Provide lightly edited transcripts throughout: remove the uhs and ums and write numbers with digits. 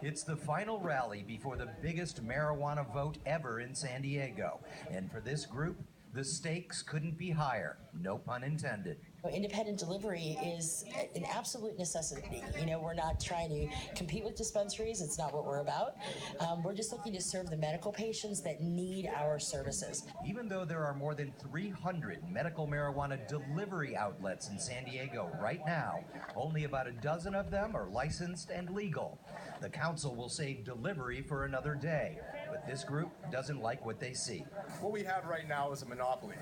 It's the final rally before the biggest marijuana vote ever in San Diego. And for this group, the stakes couldn't be higher, no pun intended. Independent delivery is an absolute necessity. We're not trying to compete with dispensaries. It's not what we're about. We're just looking to serve the medical patients that need our services. Even though there are more than 300 medical marijuana delivery outlets in San Diego right now, only about a dozen of them are licensed and legal. The council will save delivery for another day, but this group doesn't like what they see. What we have right now is a monopoly.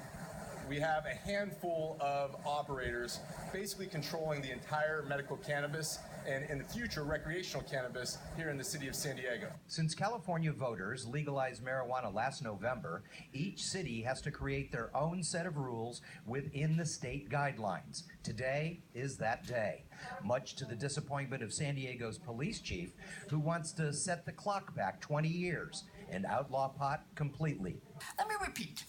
We have a handful of operators basically controlling the entire medical cannabis and, in the future, recreational cannabis here in the city of San Diego. Since California voters legalized marijuana last November, each city has to create their own set of rules within the state guidelines. Today is that day, much to the disappointment of San Diego's police chief, who wants to set the clock back 20 years and outlaw pot completely. Let me repeat.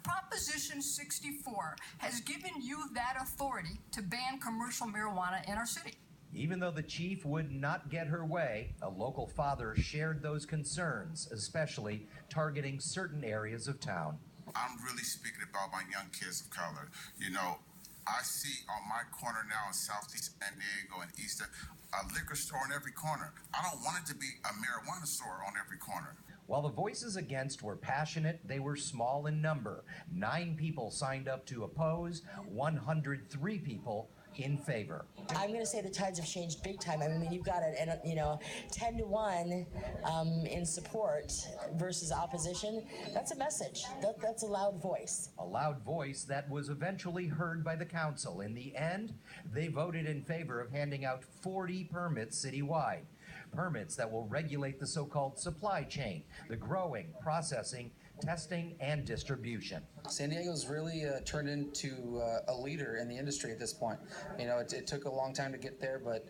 Proposition 64 has given you that authority to ban commercial marijuana in our city. Even though the chief would not get her way, a local father shared those concerns, especially targeting certain areas of town. I'm really speaking about my young kids of color. I see on my corner now in Southeast San Diego and East, a liquor store on every corner. I don't want it to be a marijuana store on every corner. While the voices against were passionate, they were small in number. 9 people signed up to oppose, 103 people in favor. I'm going to say the tides have changed big time. I mean, you've got it, 10-1 in support versus opposition. That's a message. That's a loud voice. A loud voice that was eventually heard by the council. In the end, they voted in favor of handing out 40 permits citywide. Permits that will regulate the so-called supply chain, the growing, processing, testing, and distribution. San Diego's really turned into a leader in the industry at this point. It took a long time to get there, but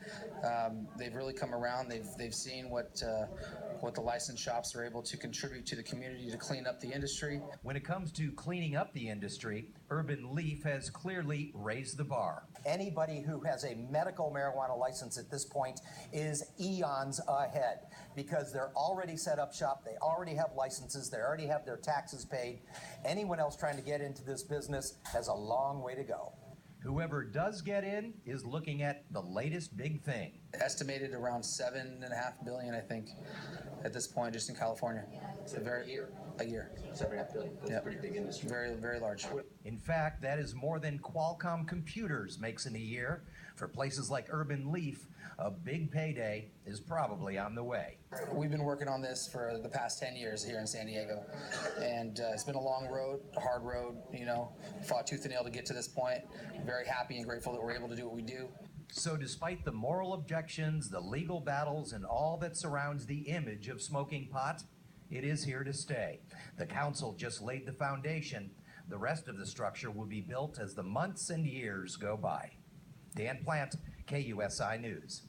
they've really come around. They've seen what the licensed shops are able to contribute to the community to clean up the industry. When it comes to cleaning up the industry, Urban Leaf has clearly raised the bar. Anybody who has a medical marijuana license at this point is eons ahead because they're already set up shop, they already have licenses, they already have their taxes paid. Anyone else trying to get into this business has a long way to go. Whoever does get in is looking at the latest big thing. Estimated around $7.5 billion, I think, at this point, just in California. It's a year. $7.5 billion. That's a pretty big industry. Very, very large. In fact, that is more than Qualcomm Computers makes in a year. For places like Urban Leaf, a big payday is probably on the way. We've been working on this for the past 10 years here in San Diego, and it's been a long road, a hard road, fought tooth and nail to get to this point. Very happy and grateful that we're able to do what we do. So despite the moral objections, the legal battles, and all that surrounds the image of smoking pot, it is here to stay. The council just laid the foundation. The rest of the structure will be built as the months and years go by. Dan Plant, KUSI News.